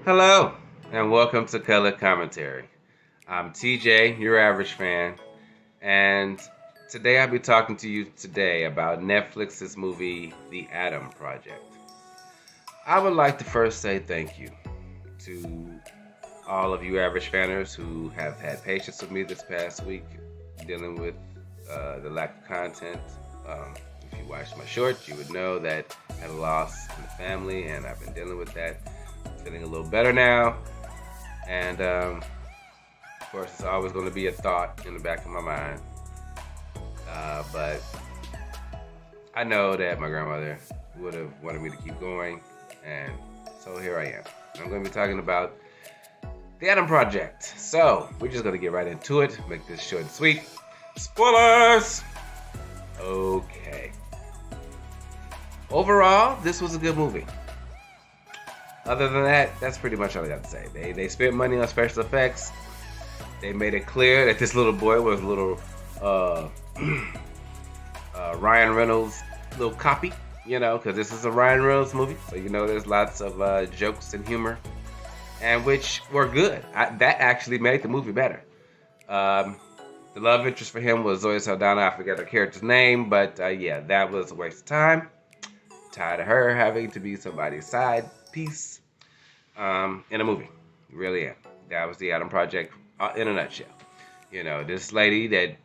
Hello, and welcome to Color Commentary. I'm TJ, your average fan, and today I'll be talking to you today about Netflix's movie, The Adam Project. I would like to first say thank you to all of you average fanners who have had patience with me this past week dealing with the lack of content. Um, if you watched my short, you would know that I had a loss in the family, and I've been dealing with that. Feeling a little better now, and of course, it's always going to be a thought in the back of my mind. But I know that my grandmother would have wanted me to keep going, and so here I am. I'm going to be talking about The Adam Project. So, we're just going to get right into it, make this short and sweet. Spoilers! Okay. Overall, this was a good movie. Other than that, that's pretty much all I got to say. They spent money on special effects. They made it clear that this little boy was a little Ryan Reynolds little copy, because this is a Ryan Reynolds movie. So, there's lots of jokes and humor, and which were good. That actually made the movie better. The love interest for him was Zoe Saldana. I forget her character's name, but yeah, that was a waste of time. Tired of her having to be somebody's side piece in a movie. Really am. That was the Adam Project in a nutshell. This lady that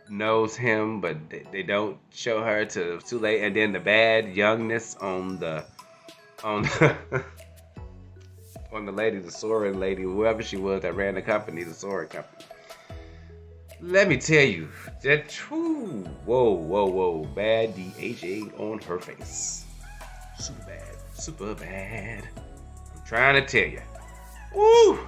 knows him, but they don't show her till it's too late, and then the bad youngness on the on on the lady, the Soaring lady, whoever she was that ran the company, the Soaring company. Let me tell you, that whoa, bad de-aging on her face. Super bad. I'm trying to tell you. Woo!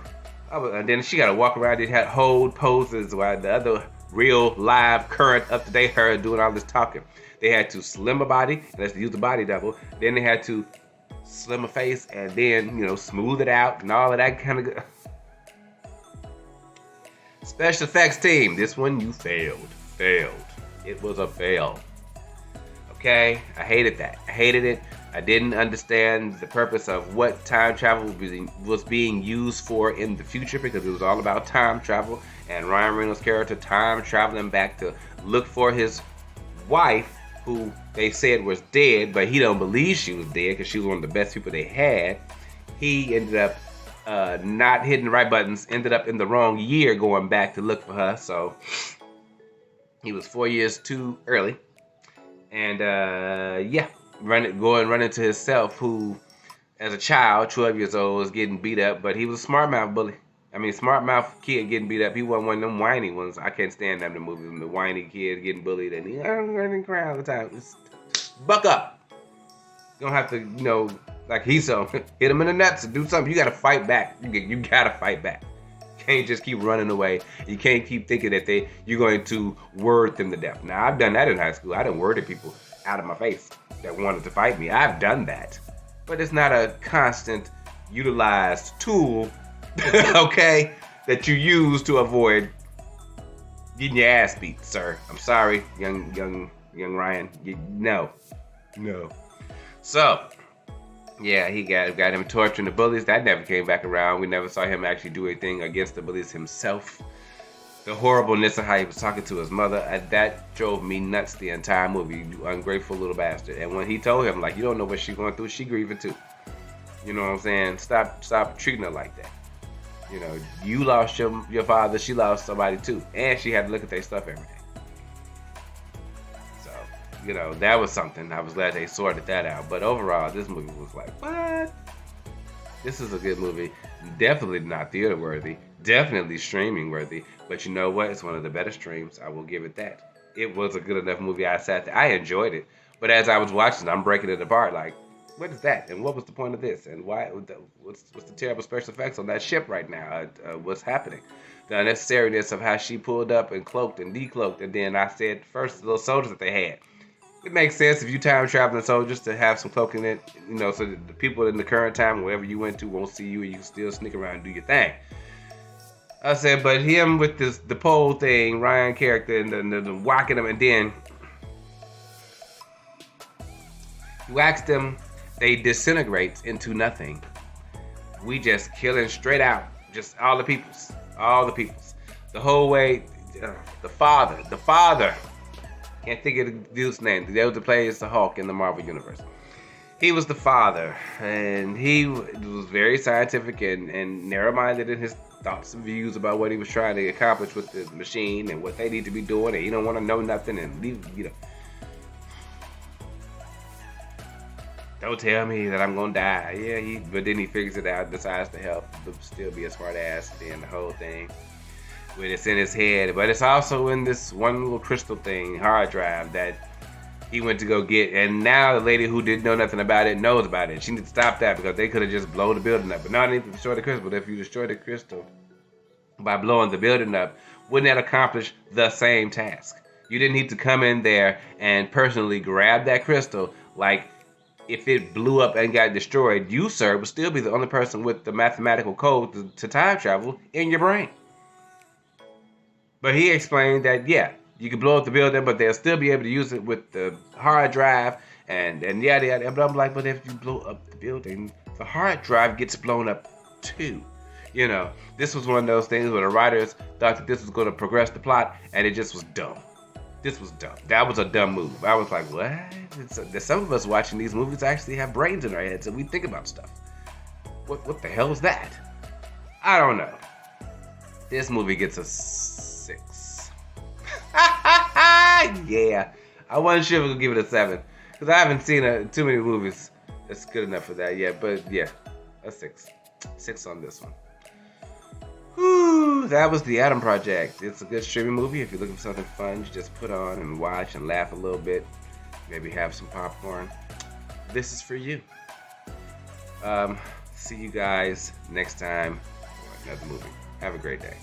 And then she got to walk around and had hold poses while the other real, live, current, up-to-date her doing all this talking. They had to slim a body, and let's use the body double. Then they had to slim a face and then, smooth it out and all of that kind of good. Special effects team, this one you failed. It was a fail. Okay? I hated that. I hated it. I didn't understand the purpose of what time travel was being used for in the future, because it was all about time travel and Ryan Reynolds' character time traveling back to look for his wife, who they said was dead, but he don't believe she was dead because she was one of the best people they had. He ended up not hitting the right buttons, ended up in the wrong year going back to look for her, so he was 4 years too early. And yeah, run into himself, who as a child, 12 years old, was getting beat up, but he was a smart mouth kid getting beat up. He wasn't one of them whiny ones. I can't stand them in the movies, the whiny kid getting bullied and he crying all the time. Just buck up. You don't have to, like he's so hit him in the nuts and do something. You gotta fight back. You gotta fight back. You can't just keep running away. You can't keep thinking that you're going to word them to death. Now, I've done that in high school. I done worded people out of my face that wanted to fight me. I've done that. But it's not a constant utilized tool, okay, that you use to avoid getting your ass beat, sir. I'm sorry, young Ryan. No. So, yeah, he got him torturing the bullies. That never came back around. We never saw him actually do anything against the bullies himself. The horribleness of how he was talking to his mother, that drove me nuts the entire movie. You ungrateful little bastard. And when he told him, like, you don't know what she's going through, she grieving too. You know what I'm saying? Stop treating her like that. You lost your father, she lost somebody too. And she had to look at their stuff every day. That was something. I was glad they sorted that out. But overall, this movie was like, what? This is a good movie. Definitely not theater worthy. Definitely streaming worthy. But you know what? It's one of the better streams. I will give it that. It was a good enough movie. I sat there. I enjoyed it. But as I was watching, I'm breaking it apart. Like, what is that? And what was the point of this? And why? What's the terrible special effects on that ship right now? What's happening? The unnecessariness of how she pulled up and cloaked and decloaked. And then I said, first, the little soldiers that they had. It makes sense if you time traveling soldiers to have some cloaking in it, so that the people in the current time, wherever you went to, won't see you and you can still sneak around and do your thing. I said, but him with the pole thing, Ryan character, and the whacking him, and then you ask them, they disintegrate into nothing. we just killing straight out, just all the peoples, the whole way. The father. Can't think of the dude's name. The dude that plays the Hulk in the Marvel Universe. He was the father, and he was very scientific and narrow-minded in his thoughts and views about what he was trying to accomplish with the machine and what they need to be doing, and he don't want to know nothing and leave, don't tell me that I'm gonna die. Yeah, but then he figures it out, decides to help, but still be a smart ass, and the whole thing. When it's in his head, but it's also in this one little crystal thing, hard drive, that he went to go get, and now the lady who didn't know nothing about it knows about it. She needs to stop that because they could have just blown the building up. But now they need to destroy the crystal. But if you destroy the crystal by blowing the building up, wouldn't that accomplish the same task? You didn't need to come in there and personally grab that crystal. Like, if it blew up and got destroyed, you, sir, would still be the only person with the mathematical code to time travel in your brain. But he explained that, yeah, you can blow up the building, but they'll still be able to use it with the hard drive and yada yada. But I'm like, but if you blow up the building, the hard drive gets blown up too. This was one of those things where the writers thought that this was going to progress the plot, and it just was dumb. This was dumb. That was a dumb move. I was like, what? Some of us watching these movies actually have brains in our heads, and we think about stuff. What the hell is that? I don't know. This movie gets a 6. Yeah, I wasn't sure if we could give it a 7 because I haven't seen too many movies that's good enough for that yet. But yeah, a 6. 6 on this one. Whew, that was The Adam Project. It's a good streaming movie. If you're looking for something fun, you just put on and watch and laugh a little bit. Maybe have some popcorn. This is for you. See you guys next time for another movie. Have a great day.